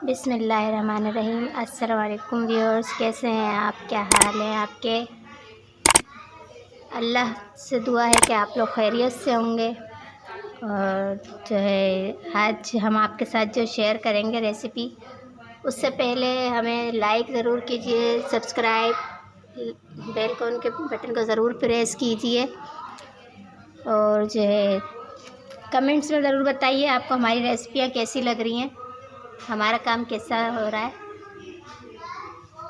बिस्मिल्लाहिर्रहमानिर्रहीम। अस्सलाम वालेकुम व्यूअर्स, कैसे हैं आप? क्या हाल है आपके? अल्लाह से दुआ है कि आप लोग खैरियत से होंगे। और जो है आज हम आपके साथ जो शेयर करेंगे रेसिपी, उससे पहले हमें लाइक ज़रूर कीजिए, सब्सक्राइब बेल आइकन के बटन को ज़रूर प्रेस कीजिए और जो है कमेंट्स में ज़रूर बताइए आपको हमारी रेसिपियाँ कैसी लग रही हैं, हमारा काम कैसा हो रहा है।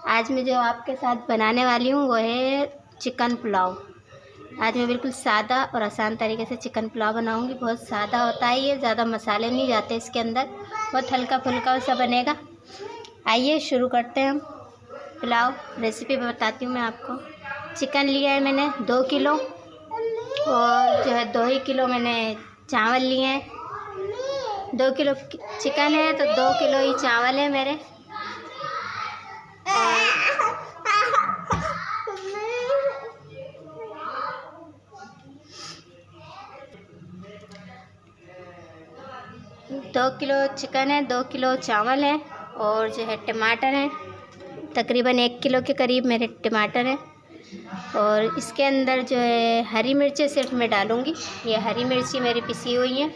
आज मैं जो आपके साथ बनाने वाली हूँ वो है चिकन पुलाव। आज मैं बिल्कुल सादा और आसान तरीके से चिकन पुलाव बनाऊँगी। बहुत सादा होता है ये, ज़्यादा मसाले नहीं जाते इसके अंदर, बहुत हल्का फुल्का सा बनेगा। आइए शुरू करते हैं हम पुलाव। रेसिपी बताती हूँ मैं आपको। चिकन लिया है मैंने 2 किलो और जो है 2 ही किलो मैंने चावल लिए हैं। 2 किलो चिकन है तो 2 किलो ही चावल है मेरे। दो किलो चिकन है, 2 किलो चावल है और जो है टमाटर है, तकरीबन 1 किलो के करीब मेरे टमाटर हैं। और इसके अंदर जो है हरी मिर्चें सिर्फ मैं डालूँगी। ये हरी मिर्ची मेरी पिसी हुई हैं,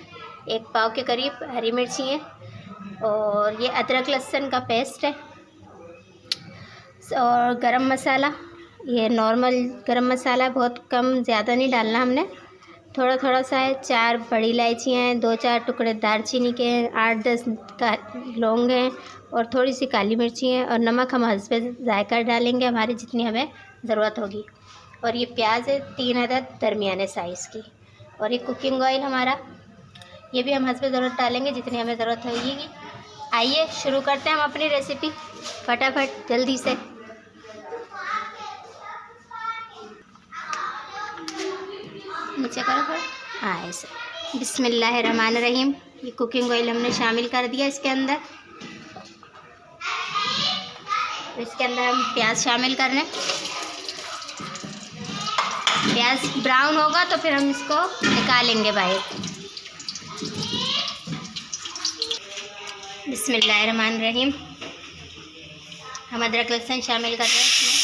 1 पाव के करीब हरी मिर्ची हैं। और ये अदरक लहसुन का पेस्ट है। और गरम मसाला, ये नॉर्मल गरम मसाला, बहुत कम, ज़्यादा नहीं डालना हमने, थोड़ा थोड़ा सा है। 4 बड़ी इलायचियाँ हैं, 2-4 टुकड़े दालचीनी के, 8-10 का लौंग हैं और थोड़ी सी काली मिर्ची हैं। और नमक हम हस्बे जायका डालेंगे, हमारी जितनी हमें ज़रूरत होगी। और ये प्याज है 3 अदद दरमियाने साइज़ की। और ये कुकिंग ऑयल हमारा, ये भी हम हस्बे ज़रूरत डालेंगे जितनी हमें ज़रूरत होगी। आइए शुरू करते हैं हम अपनी रेसिपी फटाफट जल्दी से। नीचे करो थोड़ा, हाँ ऐसे। बिस्मिल्लाहिर्रहमानिर्रहीम। ये कुकिंग ऑयल हमने शामिल कर दिया इसके अंदर। इसके अंदर हम प्याज शामिल कर लें। प्याज ब्राउन होगा तो फिर हम इसको निकालेंगे बाहर। बिस्मिल्लाहिर्रहमानिर्रहीम। हम अदरक लहसुन शामिल कर रहे हैं इसमें।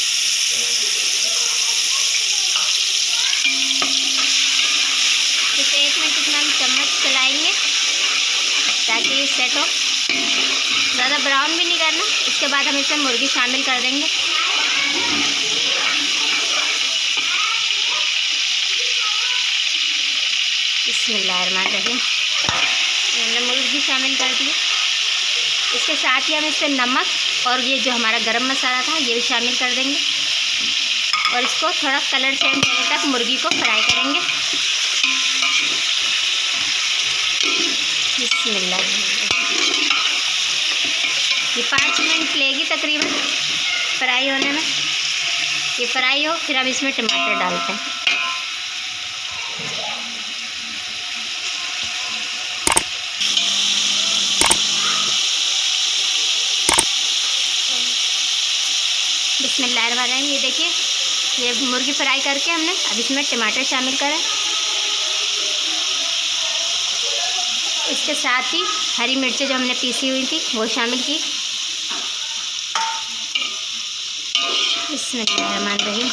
इसे 1 मिनट इतना हम चम्मच चलाएंगे ताकि ये सेट हो। ज़्यादा ब्राउन भी नहीं करना। इसके बाद हम इसमें मुर्गी शामिल कर देंगे। बिस्मिल्लाहिर्रहमानिर्रहीम। हमने मुर्गी शामिल कर दी। इसके साथ ही हम इसमें नमक और ये जो हमारा गरम मसाला था ये भी शामिल कर देंगे। और इसको थोड़ा कलर चेंज होने तक मुर्गी को फ्राई करेंगे। बिस्मिल्लाह। ये 5 मिनट लेगी तकरीबन फ्राई होने में। ये फ्राई हो फिर हम इसमें टमाटर डालते हैं। बिस्मिल्लाहिर्रहमानिर्रहीम। ये देखिए, ये मुर्गी फ्राई करके हमने अब इसमें टमाटर शामिल करें। इसके साथ ही हरी मिर्चें जो हमने पीसी हुई थी वो शामिल की। बिस्मिल्लाहिर्रहमानिर्रहीम।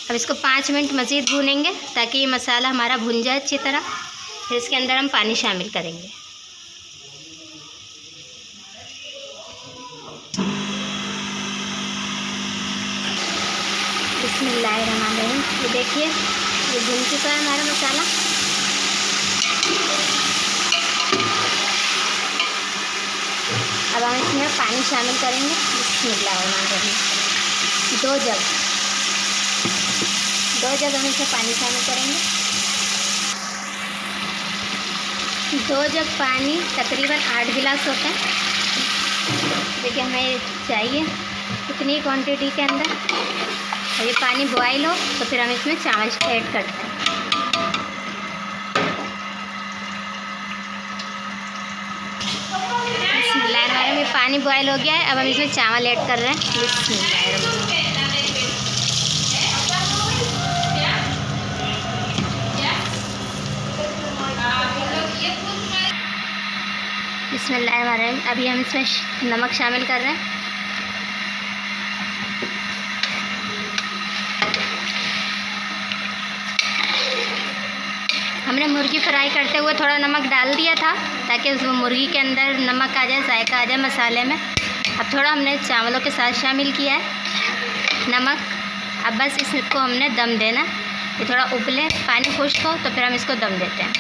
अब इसको 5 मिनट मज़ीद भूनेंगे ताकि ये मसाला हमारा भुन जाए अच्छी तरह। फिर इसके अंदर हम पानी शामिल करेंगे। बिस्मिल्लाहिर्रहमानिर्रहीम। ये देखिए, ये भुन चुका है हमारा मसाला। अब हम इसमें पानी शामिल करेंगे। बिस्मिल्लाहिर्रहमानिर्रहीम। 2 जग हम इसमें पानी शामिल करेंगे। 2 जग पानी तकरीबन 8 गिलास होते हैं। देखिए हमें चाहिए इतनी क्वांटिटी के अंदर। और ये पानी बॉयल हो तो फिर हम इसमें चावल ऐड करते हैं। बिस्मिल्लाहिर्रहमानिर्रहीम। ये पानी बॉयल हो गया है। अब हम इसमें चावल ऐड कर रहे हैं। बिस्मिल्लाहिर्रहमानिर्रहीम। बिस्मिल्लाहिर्रहमानिर्रहीम। अभी हम इसमें नमक शामिल कर रहे हैं। हमने मुर्गी फ्राई करते हुए थोड़ा नमक डाल दिया था ताकि उस मुर्गी के अंदर नमक आ जाए, जायका आ जाए मसाले में। अब थोड़ा हमने चावलों के साथ शामिल किया है नमक। अब बस इसको हमने दम देना। ये थोड़ा उबले, पानी खुश्क हो तो फिर हम इसको दम देते हैं।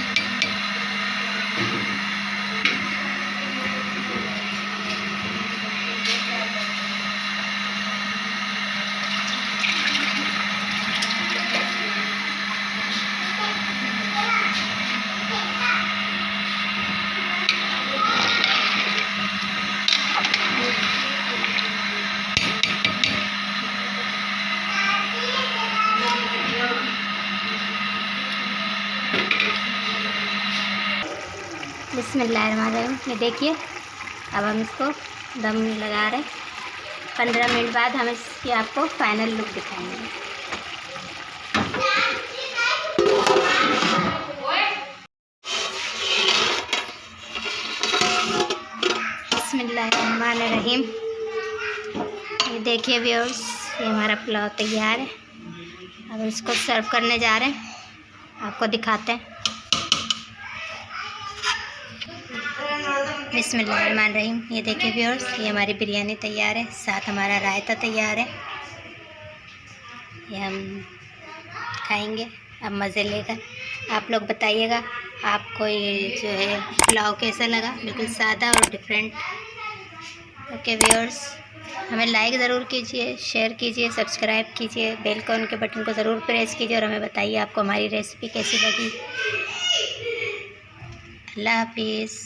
बिस्मिल्लाहिर्रहमानिर्रहीम। ये देखिए, अब हम इसको दम लगा रहे हैं। 15 मिनट बाद हम इसकी आपको फाइनल लुक दिखाएंगे। बिस्मिल्लाहिर्रहमानिर्रहीम। ये देखिए व्यूअर्स, ये हमारा पुलाव तैयार है। अब इसको सर्व करने जा रहे हैं, आपको दिखाते हैं। बिस्मिल्लाहिर्रहमानिर्रहीम। ये देखिए व्यूअर्स, ये हमारी बिरयानी तैयार है, साथ हमारा रायता तैयार है। ये हम खाएंगे अब मज़े लेकर। आप लोग बताइएगा आपको ये जो है पुलाव कैसा लगा। बिल्कुल सादा और डिफरेंट। ओके व्यूअर्स, हमें लाइक ज़रूर कीजिए, शेयर कीजिए, सब्सक्राइब कीजिए, बेल आइकन के बटन को ज़रूर प्रेस कीजिए और हमें बताइए आपको हमारी रेसिपी कैसी लगी। अल्लाह हाफिज़।